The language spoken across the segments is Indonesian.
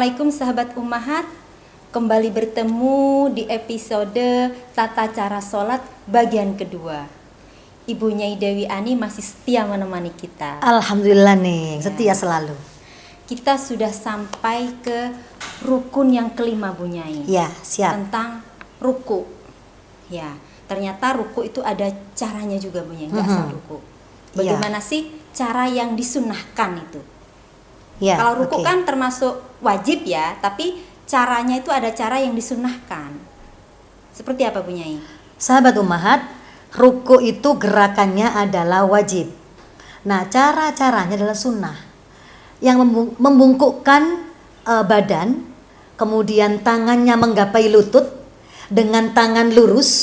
Assalamualaikum sahabat Ummahat. Kembali bertemu di episode Tata Cara Sholat bagian kedua. Ibu Nyai Dewi Ani masih setia menemani kita. Alhamdulillah nih, setia selalu. Kita sudah sampai ke rukun yang kelima, Bu Nyai. Ya, siap. Tentang ruku. Ya, ternyata ruku itu ada caranya juga, Bu Nyai, nggak asal ruku. Bagaimana sih cara yang disunnahkan itu? Ya, kalau ruku kan termasuk wajib ya, tapi caranya itu ada cara yang disunnahkan. Seperti apa, Bu Nyai? Sahabat Ummahat, ruku itu gerakannya adalah wajib. Nah, cara-caranya adalah sunnah. Yang membungkukkan badan, kemudian tangannya menggapai lutut dengan tangan lurus,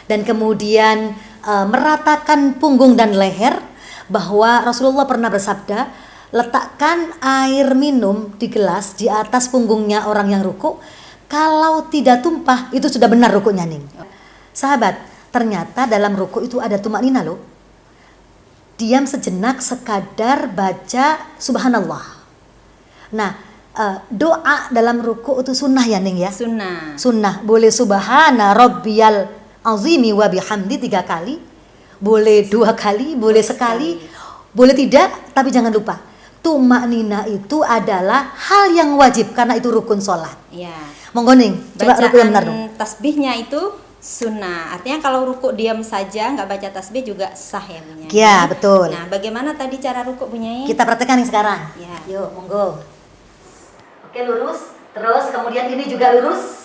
dan kemudian meratakan punggung dan leher, bahwa Rasulullah pernah bersabda, letakkan air minum di gelas di atas punggungnya orang yang ruku. Kalau tidak tumpah, itu sudah benar rukunya nih. Sahabat, ternyata dalam ruku itu ada tumaknina loh. Diam sejenak sekadar baca subhanallah. Nah, doa dalam ruku itu sunnah ya Ning ya? Sunnah. Sunnah. Boleh subhana rabbiyal azimi wa bihamdi 3 kali. Boleh 2 kali, boleh sekali. Boleh tidak, tapi jangan lupa. Tumaknina itu adalah hal yang wajib karena itu rukun sholat. Ya. Monggo Ning, coba ruku yang benar dong. Tasbihnya itu sunnah. Artinya kalau ruku diam saja nggak baca tasbih juga sah ya, Bu Nyai. Ya, betul. Nah, bagaimana tadi cara ruku, Bu Nyai? Kita praktekkan yang sekarang. Ya. Yuk, monggo. Oke, lurus. Terus kemudian ini juga lurus.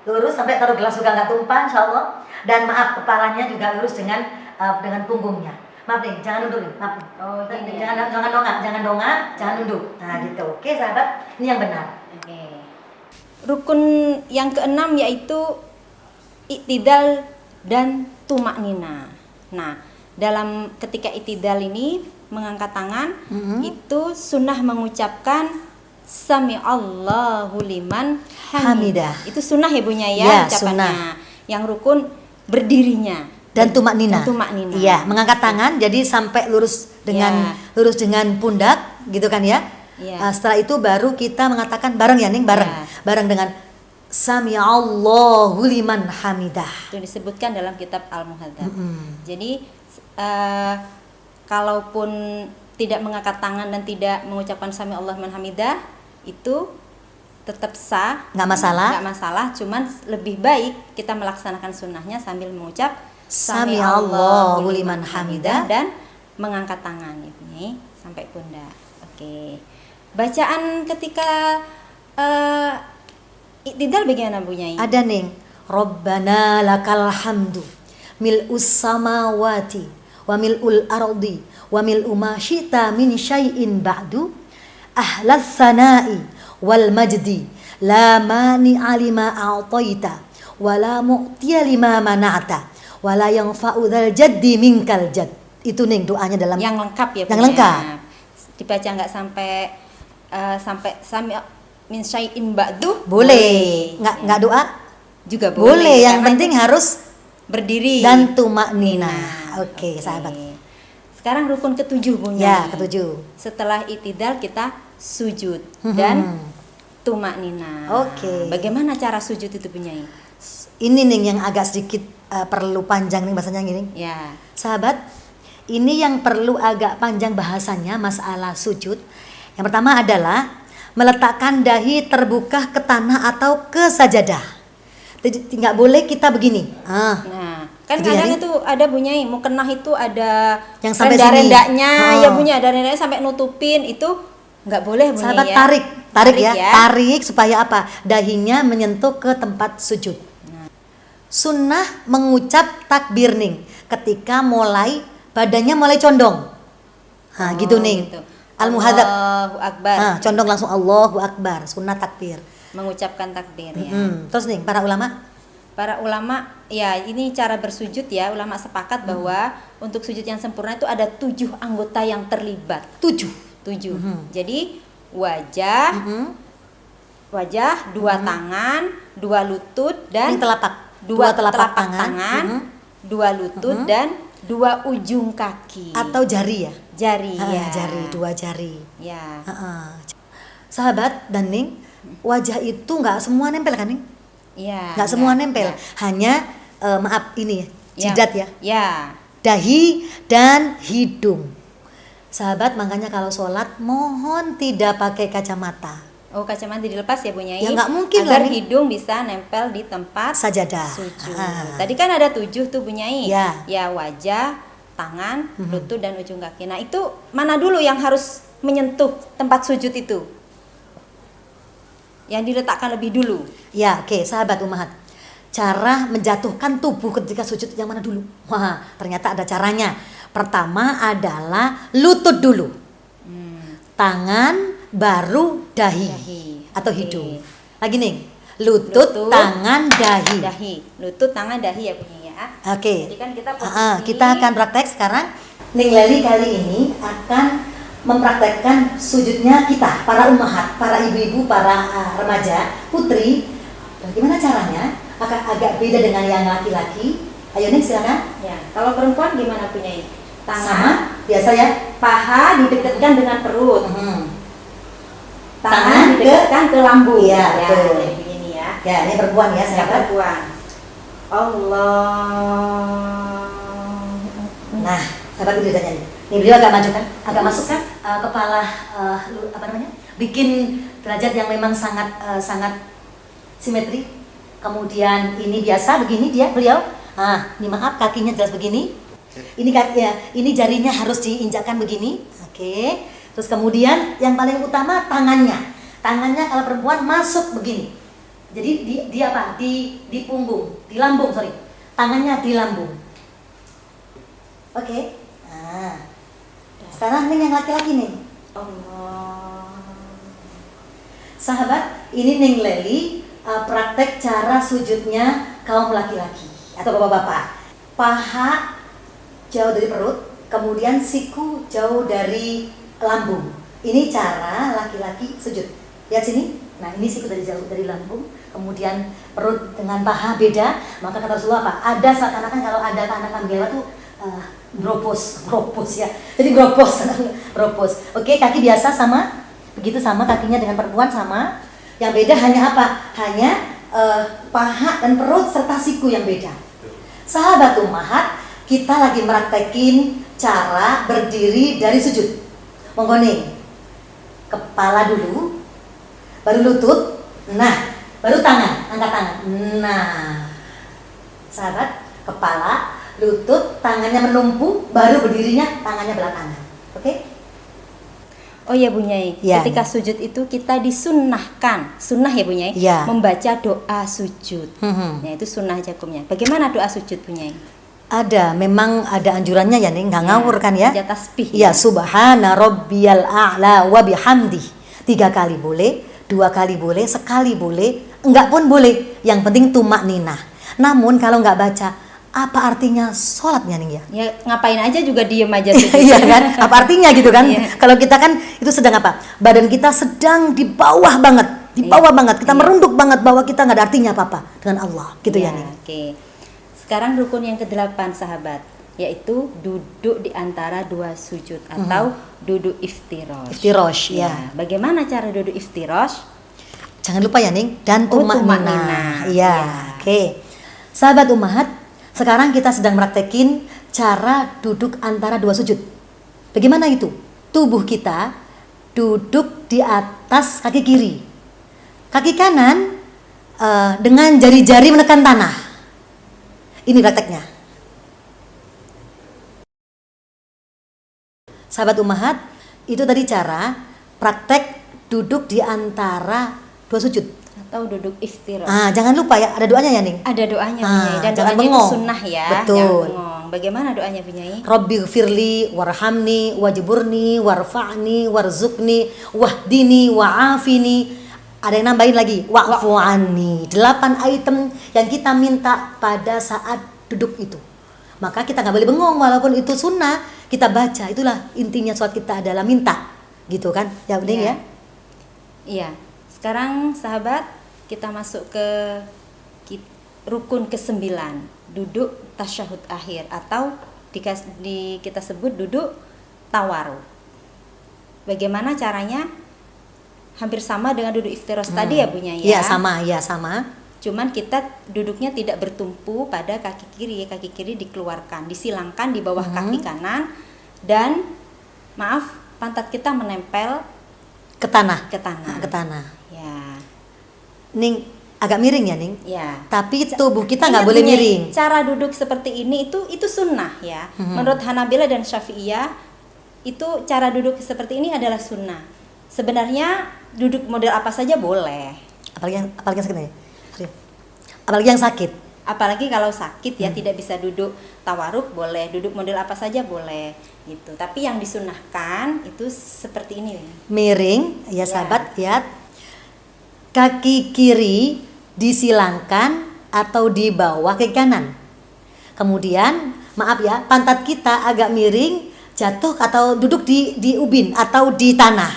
Lurus sampai taruh gelas juga nggak tumpah, insyaallah. Dan maaf, kepalanya juga lurus dengan punggungnya. Maaf nih, jangan nunduk nih, maaf. Oh, gini. Jangan dongak, jangan nunduk. Nah, gitu. Oke, sahabat, ini yang benar. Oke. Rukun yang keenam yaitu i'tidal dan tumaknina. Nah, dalam ketika i'tidal ini mengangkat tangan, itu sunnah mengucapkan Sami'allahu liman hamidah. Itu sunnah ya, Bu Nyai ya, ucapannya. Sunnah. Yang rukun berdirinya. Dan tumaknina. Iya, mengangkat tangan jadi sampai lurus dengan pundak, gitu kan ya? Ya. Setelah itu baru kita mengatakan bareng ya Ning, bareng dengan Sami'allahu liman hamidah. Itu disebutkan dalam kitab Al-Muhadzab. Jadi kalaupun tidak mengangkat tangan dan tidak mengucapkan Sami'allahu liman hamidah, itu tetap sah, nggak masalah, cuman lebih baik kita melaksanakan sunnahnya sambil mengucap Sami'allahu liman hamidah dan mengangkat tangan ya, sampai pundak. Oke. Bacaan ketika i'tidal bagaimana, Bu Nyai? Ada Ning, Rabbana lakal hamdu mil'us samawati wa mil'ul ardi wa mil'u ma syi'ta min syai'in ba'du ahlas sana'i wal majdi la mani'a lima a'taita wa la mu'tiya lima mana'ta wala yang fa'udzal jaddi minkal jadd. Itu Ning doanya dalam yang lengkap ya, yang lengkap. Dibaca nggak sampai sami min syai'in ba'du? Boleh. Nggak doa juga boleh. Yang penting harus berdiri dan tumaknina. Oke, sahabat. Sekarang rukun ketujuh, Bu Nyai. Ya, ketujuh. Setelah i'tidal kita sujud dan tumaknina. Oke. Bagaimana cara sujud itu, Bu Nyai? Ini Ning yang agak sedikit perlu panjang nih bahasanya gini. Ya. Sahabat, ini yang perlu agak panjang bahasanya masalah sujud. Yang pertama adalah meletakkan dahi terbuka ke tanah atau ke sajadah. Tidak boleh kita begini. Nah, kan gitu kadang ya, itu ada Bu Nyai, mukenah itu ada yang sampai renda-rendanya, ya punya ada rendanya sampai nutupin, itu nggak boleh, Bu Nyai. Sahabat, ya. tarik ya. Tarik supaya apa? Dahinya menyentuh ke tempat sujud. Sunnah mengucap takbir Ning ketika badannya mulai condong. Gitu Ning. Gitu. Al-Muhadzab. Allahu Akbar. Condong langsung Allahu Akbar. Sunnah takbir. Mengucapkan takbir ya. Terus Ning, para ulama ya, ini cara bersujud ya. Ulama sepakat bahwa untuk sujud yang sempurna itu ada 7 anggota yang terlibat. 7. Jadi wajah, 2 tangan, 2 lutut dan ini telapak. 2 telapak tangan, 2 lutut dan 2 ujung kaki. Atau jari ya? Jari ya. Jari, 2 jari. Ya. Sahabat dan Ning, wajah itu nggak semua nempel kan Ning? Iya. Nggak semua nempel, hanya maaf ini jidat ya, Ya. dahi dan hidung. Sahabat, makanya kalau sholat mohon tidak pakai kacamata. Oh, kacamata dilepas ya Bu Nyai? Ya, nggak mungkin agar lah, Ning. hidung bisa nempel di tempat Sajadah. sujud. Ah. Tadi kan ada 7 tuh Bu Nyai. Ya. Ya, wajah, tangan, lutut dan ujung kaki. Nah, itu mana dulu yang harus menyentuh tempat sujud itu? Yang diletakkan lebih dulu. Ya, oke, sahabat Ummahat. Cara menjatuhkan tubuh ketika sujud yang mana dulu? Wah, ternyata ada caranya. Pertama adalah lutut dulu. Tangan, baru dahi. Dahi. Atau Oke. hidung. Lagi nih, lutut, Lutut, tangan, dahi. Dahi, lutut, tangan, dahi ya Bu Nyai ya. Oke. Jadi kan kita posisi Kita akan praktek sekarang. Ning Leli kali ini akan mempraktekkan sujudnya kita, para ummahat, para ibu-ibu, para remaja, putri. Bagaimana caranya? Agak beda dengan yang laki-laki. Ayo Ning, silakan. Ya, kalau perempuan gimana Bu Nyai? Tangan, Sama, biasa ya. paha didekatkan dengan perut. Tangan Tangan didekatkan ke lambung. Iya, betul. kayak begini ya. Ya, ini perempuan ya, Yang sahabat. perempuan. Allah. Nah, sahabat itu ditanya nih. Nih beliau agak maju kan, agak masuk kan kepala apa namanya? Bikin derajat yang memang sangat simetri. Kemudian ini biasa begini beliau. Ini maaf kakinya jelas begini. Ini kakinya, ini jarinya harus diinjakkan begini. Oke. Terus kemudian yang paling utama tangannya. Tangannya kalau perempuan masuk begini. Jadi di apa? Di punggung, di lambung, sorry. Tangannya di lambung. Oke. Nah. Sekarang ini yang laki-laki nih. Allah. Sahabat, ini Ning Leli praktek cara sujudnya kaum laki-laki atau bapak-bapak. Paha jauh dari perut, kemudian siku jauh dari lambung. Ini cara laki-laki sujud. Lihat sini. Nah, ini siku dari jauh dari lambung, kemudian perut dengan paha beda. Maka kata Rasulullah apa? Ada seakan-akan kalau ada anak ambil tuh gropos ya. Jadi gropos. Oke, kaki biasa sama, begitu sama kakinya dengan perempuan sama. Yang beda hanya apa? Hanya paha dan perut serta siku yang beda. Sahabat ummahat, kita lagi meraktekin cara berdiri dari sujud. Monggo nih. Kepala dulu, baru lutut, nah, baru tangan, angkat tangan. Nah, sahabat, kepala, lutut, tangannya menumpu, baru berdirinya tangannya belakangan. Oke? Oh ya Bu Nyai, Ya. ketika sujud itu kita disunnahkan, sunnah ya Bu Nyai, Ya. membaca doa sujud. Hmm. Nah, itu sunnah jakumnya. Bagaimana doa sujud Bu Nyai? Memang ada anjurannya ya nih, nggak ngawur kan ya? Baca tasbih. Ya, subhana rabbiyal a'la wa bihamdi. 3 kali boleh, 2 kali boleh, sekali boleh, enggak pun boleh. Yang penting tumak ninah. Namun kalau nggak baca, apa artinya sholatnya nih ya? Ya ngapain aja juga diem aja sujud. Iya kan? Apa artinya gitu kan? Iya. Kalau kita kan itu sedang apa? Badan kita sedang di bawah banget, di Iya. bawah banget. Kita Iya. merunduk banget bahwa kita nggak ada artinya apa-apa dengan Allah, gitu ya nih. Oke. Sekarang rukun yang ke-8 sahabat, yaitu duduk di antara 2 sujud atau duduk iftirosh. Iftirosh, ya. Bagaimana cara duduk iftirosh? Jangan lupa ya ning, dan Oh, tumak tumak ninah. ninah. Iya, Iya. oke. Sahabat ummahat, sekarang kita sedang praktekin cara duduk antara 2 sujud. Bagaimana itu? Tubuh kita duduk di atas kaki kiri. Kaki kanan dengan jari-jari menekan tanah. Ini prakteknya. Sahabat ummahat, itu tadi cara praktek duduk di antara 2 sujud. Atau duduk iftirosh. Jangan lupa ya, ada doanya ya Ning. Ada doanya Bu Nyai, dan jangan doanya itu bengong. sunnah ya. Betul. Jangan bengong. Bagaimana doanya Bu Nyai? Rabbighfirli warhamni wajburni warfa'ni warzuqni wahdini wa'afini. Ada yang nambahin lagi, wa'fu anni. 8 item yang kita minta pada saat duduk itu. Maka kita nggak boleh bengong walaupun itu sunnah, kita baca. Itulah intinya sholat kita adalah minta. Gitu kan? Ya benar ya? Iya. Sekarang sahabat, kita masuk ke rukun ke-9, duduk tasyahud akhir atau kita sebut duduk tawaru. Bagaimana caranya? hampir sama dengan duduk iftirosh tadi ya Bu Nyai Iya, ya. sama. Cuman kita duduknya tidak bertumpu pada kaki kiri dikeluarkan, disilangkan di bawah kaki kanan, dan maaf, pantat kita menempel Ke tanah. ke tanah. Ke tanah. Ya, Ning agak miring ya, Ning. ya. Tapi tubuh kita Ingat, nggak boleh Bu Nyai, miring. Cara duduk seperti ini itu sunnah ya. Menurut Hanabila dan Syafi'iyah itu cara duduk seperti ini adalah sunnah. Sebenarnya duduk model apa saja boleh. Apalagi yang sakit nih. Apalagi yang sakit. Apalagi kalau sakit ya, tidak bisa duduk tawaruk boleh, duduk model apa saja boleh gitu. Tapi yang disunahkan itu seperti ini. Miring, ya Ya. sahabat, lihat. Kaki kiri disilangkan atau di bawah kaki kanan. Kemudian, maaf ya, pantat kita agak miring, jatuh atau duduk di ubin atau di tanah.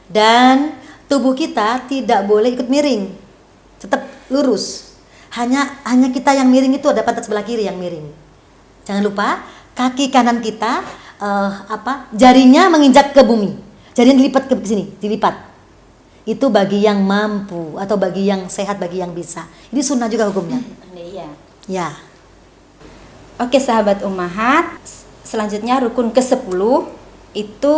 Dan tubuh kita tidak boleh ikut miring. Tetap lurus. Hanya kita yang miring, itu ada pantat sebelah kiri yang miring. Jangan lupa kaki kanan kita jarinya menginjak ke bumi. Jarinya dilipat ke sini, dilipat. Itu bagi yang mampu atau bagi yang sehat, bagi yang bisa. Ini sunnah juga hukumnya. Iya. Ya. Oke sahabat ummahat, selanjutnya rukun ke-10 itu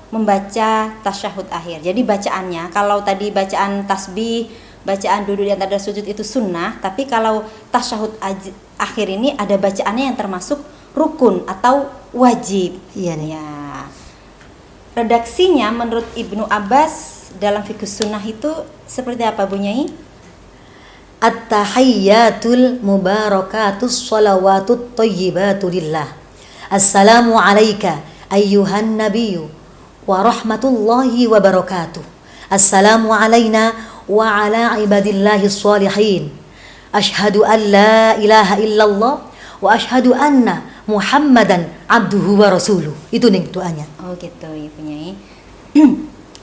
membaca tasyahud akhir. Jadi bacaannya, kalau tadi bacaan tasbih, bacaan duduk di antara sujud itu sunnah, tapi kalau tasyahud akhir ini ada bacaannya yang termasuk rukun atau wajib. Iya nih. Ya. Redaksinya menurut Ibnu Abbas dalam fikih sunnah itu seperti apa Bu Nyai? At-tahiyyatul mubarakatus shalawatut thayyibatu lillah. Assalamu alayka ayyuhan nabiyyu wa rahmatullahi wa barakatuh. Assalamu alayna wa ala ibadillahis shalihin. Ashhadu an la ilaha illallah wa ashhadu anna Muhammadan abduhu wa rasuluh. Itu nih doanya. Oh gitu Ibu Nyai.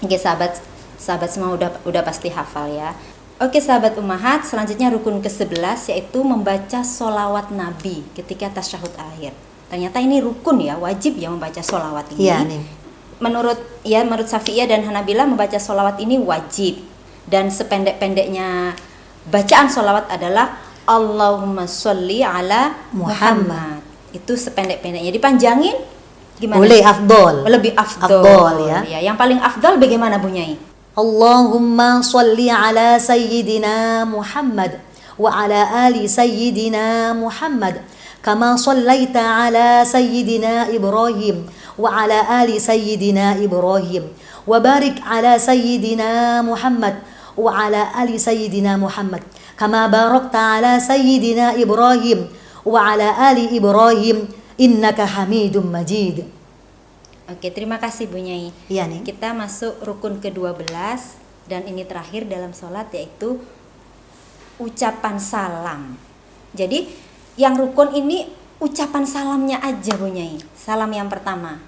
Oke sahabat semua udah pasti hafal ya. Oke sahabat ummahat, selanjutnya rukun ke-11 yaitu membaca sholawat Nabi ketika tasyahud akhir. Ternyata ini rukun ya, wajib ya membaca sholawat ini. Iya nih. Menurut Syafi'iyah dan Hanabila membaca sholawat ini wajib. Dan sependek-pendeknya bacaan sholawat adalah Allahumma sholli ala Muhammad. Itu sependek-pendeknya. Dipanjangin gimana? Boleh afdol. Lebih afdol. Afdol ya. Yang paling afdol bagaimana Bu Nyai? Allahumma sholli ala sayyidina Muhammad wa ala ali sayyidina Muhammad kama shallaita ala sayyidina Ibrahim wa ala ali sayyidina Ibrahim wa barik ala sayyidina Muhammad wa ala ali sayyidina Muhammad kama barakta ala sayyidina Ibrahim wa ala ali Ibrahim innaka Hamidum Majid. Oke, terima kasih Bu Nyai. Iya nih. Kita masuk rukun ke-12 dan ini terakhir dalam sholat yaitu ucapan salam. Jadi yang rukun ini ucapan salamnya aja Bu Nyai. Salam yang pertama.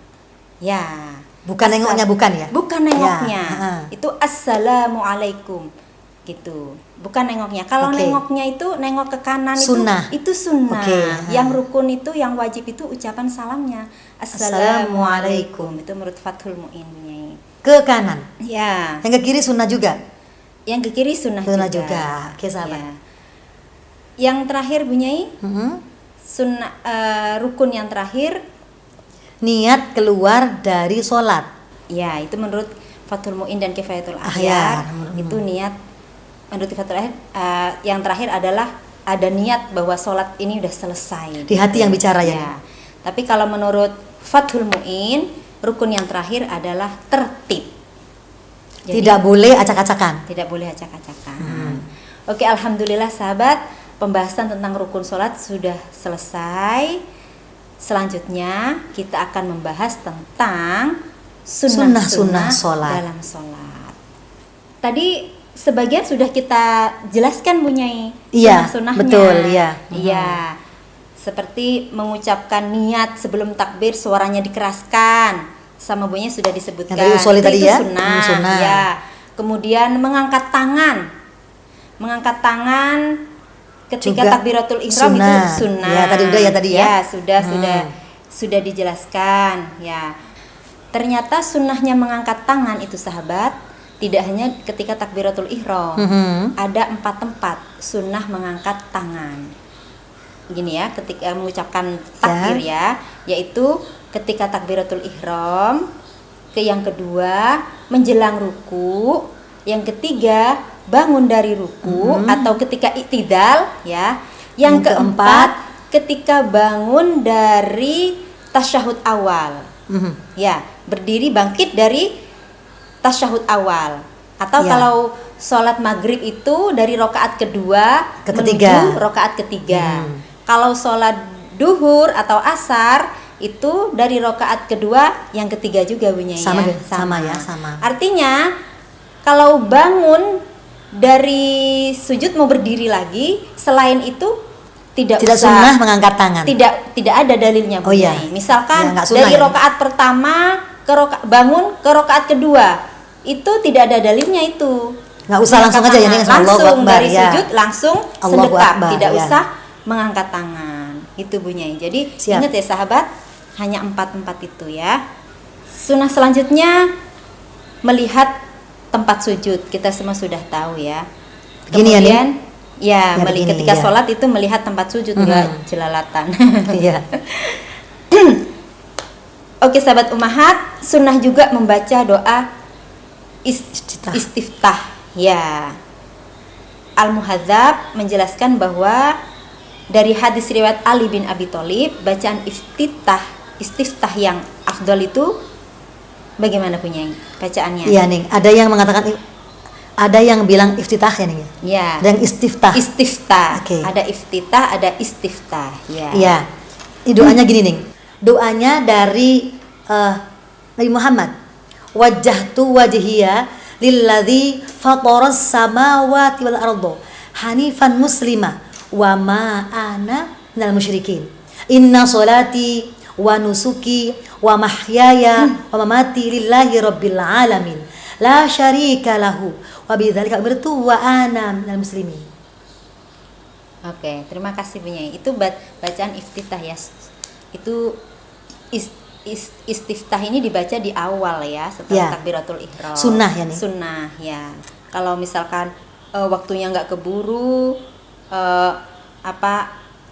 Ya. Bukan nengoknya, bukan ya? Bukan nengoknya. Ya, itu assalamualaikum gitu. Bukan nengoknya. Kalau Oke. nengoknya itu nengok ke kanan Sunnah. itu sunnah. Oke, Yang rukun itu, yang wajib itu ucapan salamnya. Assalamualaikum. Itu menurut Fathul Mu'in Bu Nyai. Ke kanan. Ya. Yang ke kiri sunnah juga. Yang ke kiri sunnah Sunnah juga. juga. Oke, sahabat. Ya. Yang terakhir Bu Nyai, sunnah rukun yang terakhir, Niat keluar dari sholat. ya itu menurut Fathul Mu'in dan Kifayatul Ahyar. Ahyar. Itu niat menurut Fathul Ahyar. Yang terakhir adalah ada niat bahwa sholat ini udah selesai. Di hati yang bicara ya. Tapi kalau menurut Fathul Mu'in, rukun yang terakhir adalah tertib. Jadi, Tidak boleh acak-acakan. tidak boleh acak-acakan. Oke, alhamdulillah sahabat, pembahasan tentang rukun sholat sudah selesai. Selanjutnya kita akan membahas tentang Sunnah-sunnah sunnah-sunnah sholat. dalam sholat. Tadi sebagian sudah kita jelaskan Bu Nyai, Iya, sunnah-sunnahnya. betul, iya. Iya. Seperti mengucapkan niat sebelum takbir, suaranya dikeraskan. Sama Bu Nyai sudah disebutkan. Yang tadi usoli tadi itu ya? Sunnah. Sunnah. Ya. Kemudian mengangkat tangan. Mengangkat tangan ketika Juga takbiratul ihram sunnah. itu sunnah. Ya, tadi udah ya tadi ya. Sudah dijelaskan ya. Ternyata sunnahnya mengangkat tangan itu sahabat tidak hanya ketika takbiratul ihram. Ada 4 tempat sunnah mengangkat tangan. Gini ya, ketika mengucapkan takbir ya, yaitu ketika takbiratul ihram, yang kedua menjelang ruku, yang ketiga bangun dari ruku atau ketika i'tidal ya, yang keempat ketika bangun dari tasyahud awal. Ya, berdiri bangkit dari tasyahud awal, atau kalau sholat maghrib itu dari rokaat kedua ke ketiga. menuju rokaat ketiga. Kalau sholat duhur atau asar itu dari rokaat kedua yang ketiga juga bunyinya. Sama ya, sama. Artinya kalau bangun dari sujud mau berdiri lagi, selain itu tidak usah sunnah mengangkat tangan. Tidak ada dalilnya Oh iya. Misalkan Ya, sunnah, dari ya. rokaat pertama bangun ke rokaat kedua, itu tidak ada dalilnya itu. Nggak usah langsung aja ya, Neng. Allahu langsung Akbar, dari ya. sujud langsung Allahu sedekap, Akbar, tidak ya. usah mengangkat tangan. Itu bunyi. Jadi Siap. ingat ya sahabat, hanya 4 itu ya. Sunnah selanjutnya melihat tempat sujud. Kita semua sudah tahu ya. Begini ya, Neng? Kemudian ya, begini, ketika ya. sholat itu melihat tempat sujud, enggak jelalatan. Iya. Oke sahabat ummahat, sunnah juga membaca doa istiftah. Ya. Al-Muhadzab menjelaskan bahwa dari hadis riwayat Ali bin Abi Thalib, bacaan istiftah yang afdal itu bagaimana punya bacaannya? Iya, Ning. Ada yang mengatakan, ada yang bilang iftitah ya, Ning. Ya. Ada yang istiftah. Istiftah. Oke. Ada iftitah, ada istiftah. Ya. Iya. Ini doanya gini, Ning. Doanya dari Nabi Muhammad. Wajjahtu wajhiya lilladzi fataras samawati wal arda hanifan muslima wa ma ana minal musyrikin. Inna sholati wa nusuki wa mahyaya wa mamati lillahi rabbil alamin. La syarika lahu wa bidzalika umirtu wa ana minal muslimin. Oke, terima kasih punya. Itu bacaan iftitah ya. Itu istiftah ini dibaca di awal ya, setelah Ya. takbiratul ihram. Sunnah ya, nih. Sunnah ya. Kalau misalkan waktunya nggak keburu,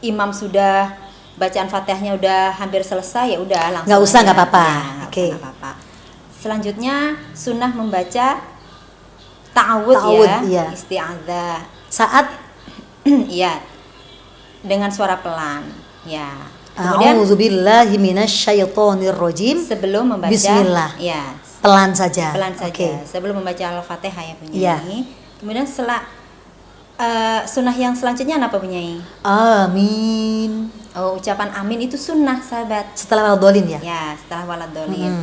imam sudah bacaan Fatihahnya udah hampir selesai, ya udah langsung. Nggak usah, aja. nggak apa-apa. Ya, nggak Oke. usah, nggak apa-apa. Selanjutnya sunnah membaca ta'awud Ta'awud, ya, iya. isti'adzah. Saat Iya. Dengan suara pelan. Ya. Kemudian a'udzubillahi minasyaitonir rajim. sebelum membaca Bismillah. ya, Pelan saja. pelan saja. Oke. Sebelum membaca Al-Fatihah ya punya. Iya. Kemudian setelah sunnah yang selanjutnya apa punya? Amin. Oh, ucapan amin itu sunnah sahabat. Setelah waladhdallin ya. Ya, setelah waladhdallin.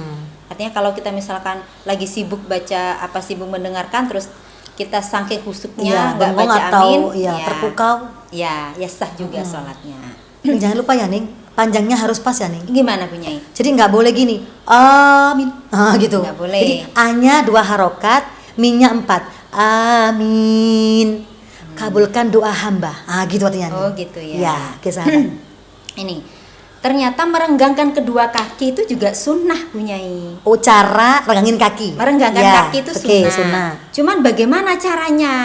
Artinya kalau kita misalkan lagi sibuk baca sibuk mendengarkan terus kita saking Iya, husuknya nggak bengong baca atau amin, ya terpukau. Ya sah juga sholatnya. Jangan lupa ya, Ning. Panjangnya harus pas ya, Ning. Gimana punya? Jadi nggak boleh gini. Amin. Gitu. Nggak boleh. Jadi A-nya 2 harokat, minnya 4. Amin. Kabulkan doa hamba. Gitu artinya. Ning. Oh, gitu ya. Ya, oke sahabat. Ini ternyata merenggangkan kedua kaki itu juga sunnah punyai. Oh, cara renggangin kaki. Merenggangkan Ya, kaki itu oke, sunnah. sunnah. Cuman bagaimana caranya?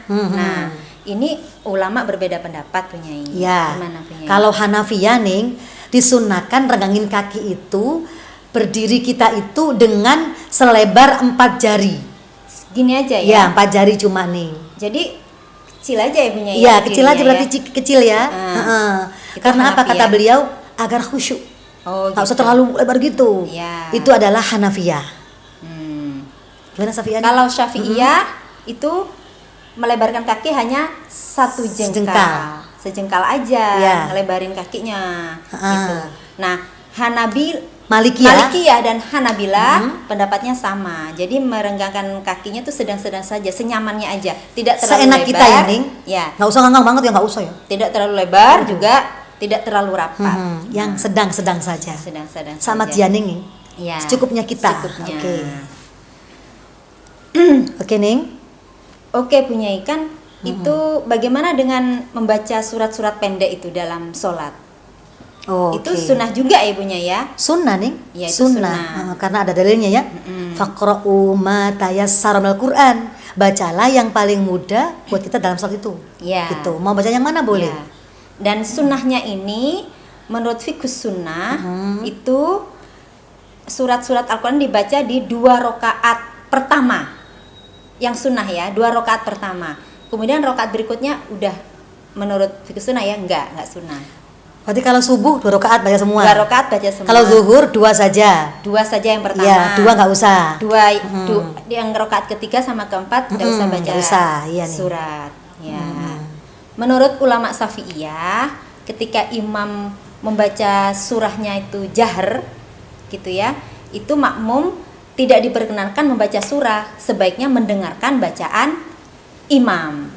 Hmm. Nah, ini ulama berbeda pendapat punyai. Ya. Gimana punyai? Kalau Hanafiyah, Ning, disunahkan renggangin kaki itu berdiri kita itu dengan selebar 4 jari. Gini aja ya. Ya, 4 jari cuma, Ning. Jadi kecil aja ya punyai. Iya, kecil aja berdirinya berarti ya. kecil ya. Itu Karena apa? Hanafiyah. Kata beliau agar khusyuk. Oh, Nggak usah gitu. terlalu lebar gitu. Iya. Itu adalah Hanafiyah. Hmm. Gimana Safiyah? Kalau Syafi'iyah itu melebarkan kaki hanya 1 jengkal. Sejengkal aja Ya. ngelebarin kakinya Ah. gitu. Nah, Malikiyah. Malikiyah dan Hanabilah pendapatnya sama. Jadi merenggangkan kakinya tuh sedang-sedang saja, senyamannya aja. Tidak terlalu Seenak lebar. kita ya, Ning. Ya, Nggak usah nganggang banget ya, nggak usah ya. tidak terlalu lebar juga tidak terlalu rapat. Yang sedang-sedang saja. Sedang-sedang Sama saja. Tianing nih. Ya, Secukupnya kita. secukupnya. Oke. Oke, Ning. Oke, punya ikan itu bagaimana dengan membaca surat-surat pendek itu dalam sholat? Oh, Itu oke. sunnah juga ya Bunya ya. Sunnah nih, Ya, itu sunnah. sunnah. Karena ada dalilnya ya. Faqra'u ma tayassara minal Qur'an. Bacalah yang paling mudah buat kita dalam salat itu. Ya. Gitu. Mau baca yang mana boleh? Ya. Dan sunnahnya ini menurut fiqhus sunnah itu surat-surat Al-Quran dibaca di 2 rakaat pertama. Yang sunnah ya, 2 rakaat pertama. Kemudian rakaat berikutnya udah menurut fiqhus sunnah ya enggak sunnah. Berarti kalau subuh 2 rakaat baca semua. 2 rakaat baca semua. Kalau zuhur 2 saja. 2 saja yang pertama. Iya, 2 nggak usah. Yang rakaat ketiga sama keempat nggak usah baca nggak usah, iya nih. surat. Ya. Menurut ulama Syafi'iyah, ketika imam membaca surahnya itu jahar, gitu ya, itu makmum tidak diperkenankan membaca surah, sebaiknya mendengarkan bacaan imam,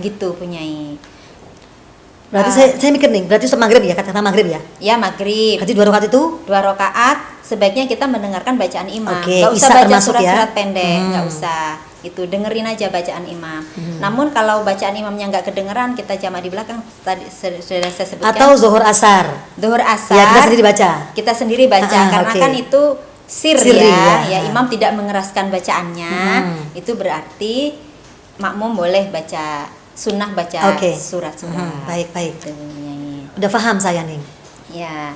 gitu Punyai. Berarti saya mikir nih, berarti maghrib ya, kata maghrib ya. Ya maghrib. Berarti 2 rakaat itu 2 rakaat sebaiknya kita mendengarkan bacaan imam. Oke, Nggak usah Isya baca termasuk ya? surat-surat pendek, nggak usah. Itu dengerin aja bacaan imam. Namun kalau bacaan imamnya nggak kedengeran, kita jamak di belakang tadi sudah saya sebutkan. atau zuhur asar. Zuhur asar. Ya, kita sendiri baca. Kita sendiri baca karena oke. kan itu Sirri, ya. ya. Imam tidak mengeraskan bacaannya. Itu berarti makmum boleh baca sunnah baca Oke. surat-surat. Baik. Gitu, Nyai. Udah paham saya nih. Ya.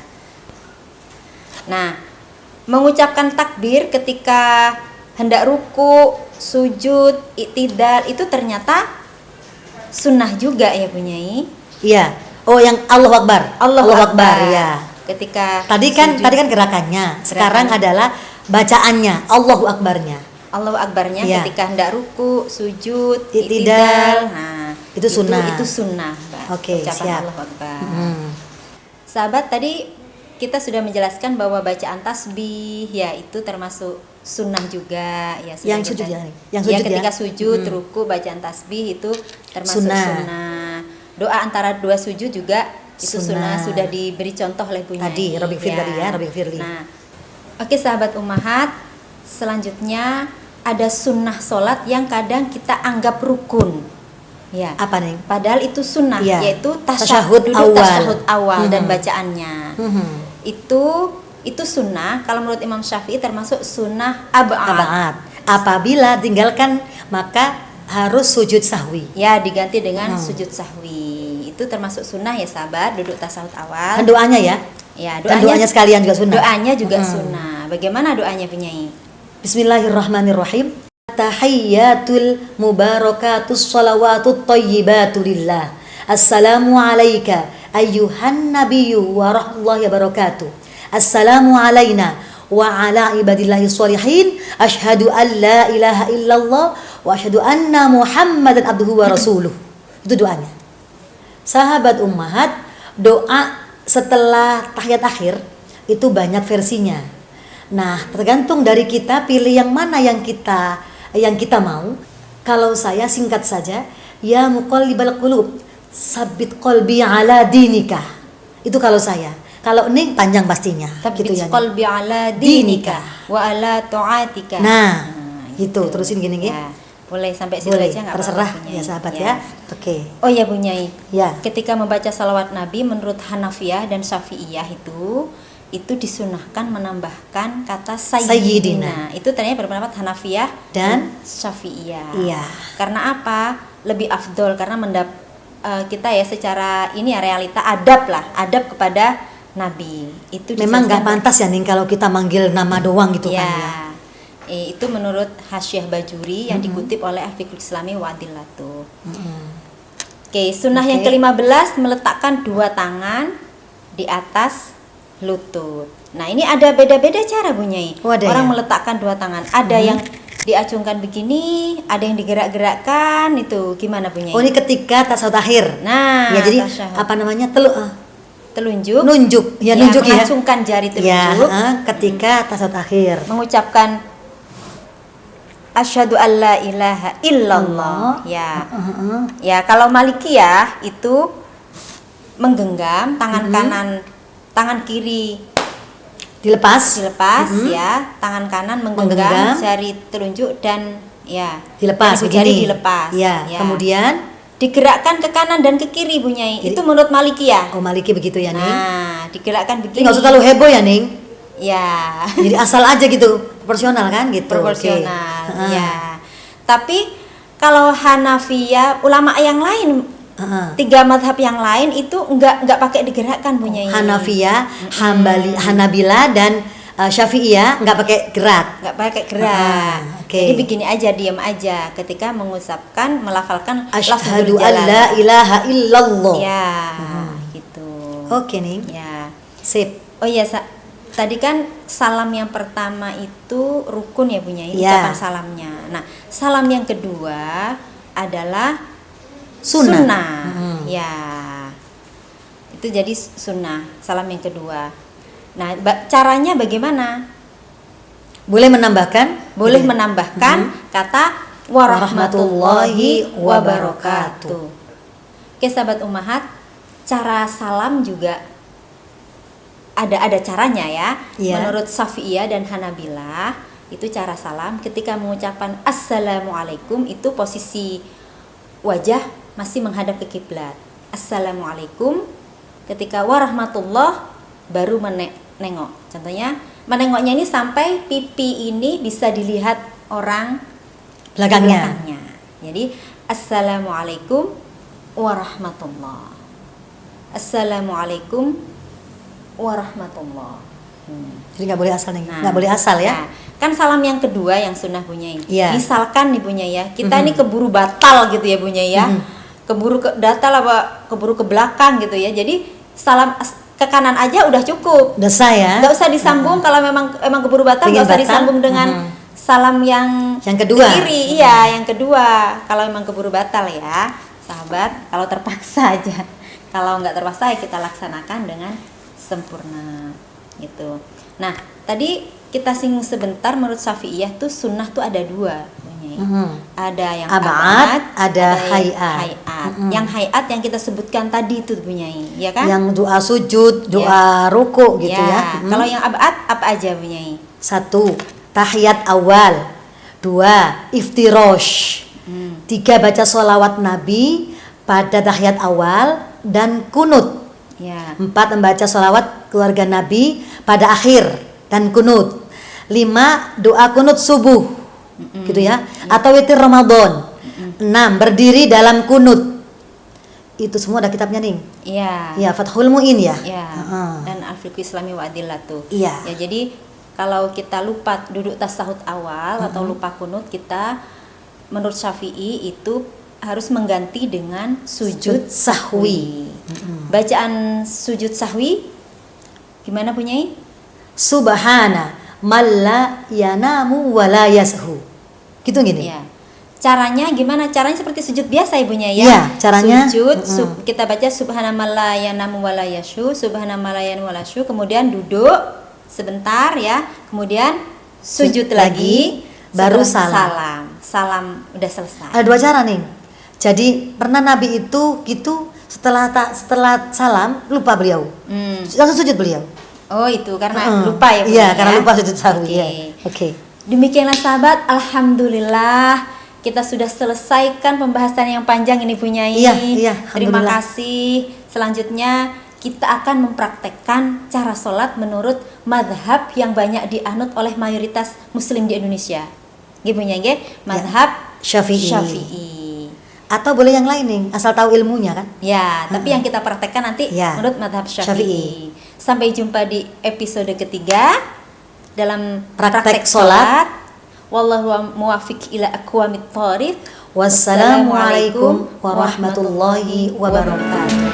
Nah, mengucapkan takbir ketika hendak ruku, sujud, iktidal itu ternyata sunnah juga ya Bunyai. Iya. Oh, yang Allahu Akbar. Allahu Akbar. ya. Ketika Tadi kan sujud, gerakannya. Sekarang adalah bacaannya, Allahu Akbarnya. Allahu Akbarnya Iya. ketika hendak ruku, sujud, Iktidal. iktidal. Nah, Itu sunnah. Itu sunnah, Mbak. Oke, Ucapan siap. Allahu Akbar. Sahabat, Sahabat, tadi kita sudah menjelaskan bahwa bacaan tasbih ya itu termasuk sunnah juga ya. Sudah Yang sujud ya, nih? Yang ya sujud ya? ketika sujud, ruku, bacaan tasbih itu termasuk Sunnah. sunnah. Doa antara 2 sujud juga itu sunnah, Sunnah. sudah diberi contoh oleh Bunyai. Tadi, Robiq Fir tadi ya, Robiq Firli. Nah, oke sahabat ummahat, selanjutnya ada sunnah sholat yang kadang kita anggap rukun. Ya. Apa nih? Padahal itu sunnah, Iya. yaitu Tasyahud duduk awal. tasyahud awal dan bacaannya. Itu sunnah. Kalau menurut Imam Syafi'i termasuk sunnah ab'ad. Ab'ad. Apabila tinggalkan maka harus sujud sahwi. Ya, diganti dengan sujud sahwi. Itu termasuk sunnah ya sahabat, duduk tasyahud awal. Dan doanya ya. Ya, Dan doanya sekalian juga sunnah. Doanya juga sunnah. Bagaimana doanya Punyai? Bismillahirrahmanirrahim. Tahiyyatul mubarakatus salawatut thayyibatu lillah. Assalamu alayka ayyuhan nabiyyu wa rahmatullahi wabarakatuh. Assalamu alayna wa ala ibadillahi sholihin. Asyhadu an la ilaha illallah wa asyhadu anna Muhammadan abduhu wa rasuluh. Itu doanya. Sahabat ummahat, doa setelah tahiyat akhir itu banyak versinya. Nah, tergantung dari kita pilih yang mana yang kita mau. Kalau saya singkat saja, ya muqallibal qulub, sabbit qalbi ala dinika. Itu kalau saya. Kalau ini panjang pastinya. Tabbit ya. qalbi ala dinika wa ala ta'atika. Nah, itu terusin gini Ya, boleh sampai situ Boleh, aja nggak terserah apa-apa, Bunyai. ya sahabat ya. Oke. Oh ya Bunyai. Ya. Ketika membaca salawat Nabi menurut Hanafiyah dan Syafi'iyah itu disunahkan menambahkan kata Sayyidina. sayyidina. Itu ternyata berpendapat Hanafiyah Dan Syafi'iyah. Iya. Karena apa? Lebih afdol karena kita ya secara ini ya realita adab kepada Nabi. Itu memang nggak dijelaskan- pantas ya nih kalau kita manggil nama doang gitu ya. kan ya. Itu menurut Hasyiah Bajuri yang dikutip oleh Afiqul Islami wa Adillatuh. Oke, sunnah yang Oke. ke-15 meletakkan 2 tangan di atas lutut. Nah, ini ada beda-beda cara Bunyai. Oh, ada Orang ya? meletakkan 2 tangan. Ada yang diacungkan begini, ada yang digerak-gerakkan, itu gimana Bunyai? Oh, ini ketika tasawuf akhir. Nah, Ya, jadi tasyahud. apa namanya? Telunjuk. Nunjuk. Ya, nunjuk ya. mengacungkan jari Ya, telunjuk. ketika tasawuf akhir. Mengucapkan asyhadu alla ilaha illallah. Allah. Ya. Ya, kalau Malikiyah itu menggenggam tangan kanan, tangan kiri Dilepas. ya, tangan kanan Menggenggam. menggenggam jari telunjuk dan ya Dilepas jari jari begini. dilepas. Ya, kemudian digerakkan ke kanan dan ke kiri Bu Nyai. Itu menurut Malikiyah. Oh, Maliki begitu ya, Ning. Nah, digerakkan Jadi begini. nggak usah terlalu heboh ya, Ning. Ya, Jadi asal aja gitu, proporsional kan gitu. proporsional. Oke. Ya. Tapi kalau Hanafiyah, ulama yang lain, Heeh. 3 madhab yang lain itu enggak pakai digerakkan Bu Nyai. Hanafiyah, Hanabila dan Syafi'iyah nggak pakai gerak. Nggak pakai gerak. Oke. Jadi begini aja, diam aja ketika mengusapkan, melafalkan Asyhadu lafzul an la jalalah. ilaha illallah. Ya, gitu. Oke, Ning. Ya. Sip. Oh iya, tadi kan salam yang pertama itu rukun ya Bu Nyai, Ya. ucapan salamnya. Nah, salam yang kedua adalah Sunnah. Ya. Itu jadi sunnah, salam yang kedua. Nah, caranya bagaimana? Boleh menambahkan? Boleh menambahkan kata warahmatullahi wabarakatuh. Oke, sahabat Ummahat, cara salam juga ada caranya ya. Iya. Menurut Syafi'iyah dan Hanabilah, itu cara salam ketika mengucapkan assalamualaikum itu posisi wajah masih menghadap ke kiblat. Assalamualaikum. Ketika warahmatullah baru menengok. Contohnya, menengoknya ini sampai pipi ini bisa dilihat orang Belakangnya. Jadi, assalamualaikum warahmatullah. Assalamualaikum warahmatullah. Jadi nggak boleh asal, Ning. Nah, Nggak boleh asal ya. nah, kan salam yang kedua yang sunnah Bu Nyai. Iya. Misalkan nih Bu Nyai ya, kita ini keburu batal gitu ya Bu Nyai ya. Keburu ke batal apa keburu ke belakang gitu ya. Jadi salam ke kanan aja udah cukup. Udah sah ya. Nggak usah disambung kalau memang keburu batal, Pengen nggak usah batal? disambung dengan salam yang kedua. ke kiri. Iya, yang kedua. Kalau memang keburu batal ya, sahabat. Kalau terpaksa aja. Kalau nggak terpaksa ya kita laksanakan dengan sempurna gitu. Nah, tadi kita singgung sebentar, menurut Syafi'iyah tuh sunnah tuh ada 2 Bu Nyai. Ada yang Ab'ad, ada yang hayat. Yang hayat yang kita sebutkan tadi itu Bu Nyai, ya kan? Yang doa sujud, doa ruku gitu ya. Kalau yang ab'ad apa aja Bu Nyai? 1. Tahiyat awal. 2. Iftirosh. 3. Baca sholawat Nabi pada tahiyat awal dan kunut. Ya. 4. Membaca sholawat keluarga Nabi pada akhir dan kunut. 5. Doa kunut subuh, gitu ya, atau witir Ramadan. 6. Berdiri dalam kunut. Itu semua ada kitabnya, Ning. Iya. Ya, Fathul Mu'in ya. Ya. Heeh. Dan Al-Fiqh Islami wa Adillatuh. Iya. Ya, jadi kalau kita lupa duduk tasahud awal atau lupa kunut, kita menurut Syafi'i itu harus mengganti dengan sujud sahwi. Bacaan sujud sahwi gimana Bu Nyai? Subhana malla yanamu wala yashu. Gitu gini. Ya. Caranya gimana? Caranya seperti sujud biasa Ibunya ya. Iya, caranya sujud, kita baca subhanallah yanamu wala yashu, subhanallah yanamu wala yashu, kemudian duduk sebentar ya, kemudian sujud lagi, baru setelah salam. Salam udah selesai. Ada 2 cara nih. Jadi pernah Nabi itu gitu setelah salam lupa beliau. Langsung sujud beliau. Oh, itu karena lupa ya Bu Iya, ya? karena lupa sujud sahwi. Oke. Ya. Oke. Demikianlah sahabat, alhamdulillah kita sudah selesaikan pembahasan yang panjang ini Bu Nyai. Iya, Terima alhamdulillah. kasih. Selanjutnya kita akan mempraktekkan cara sholat menurut madhab yang banyak dianut oleh mayoritas muslim di Indonesia. Gitu Bu Nyai, madhab Syafi'i. Atau boleh yang lain nih, asal tahu ilmunya kan? Ya, tapi yang kita praktekkan nanti Ya. menurut madhab Syafi'i. Syafi'i. Sampai jumpa di episode ketiga dalam Praktek praktek sholat. sholat. Wallahu muwafiq ila aqwamit thoriq. Wassalamualaikum warahmatullahi wabarakatuh.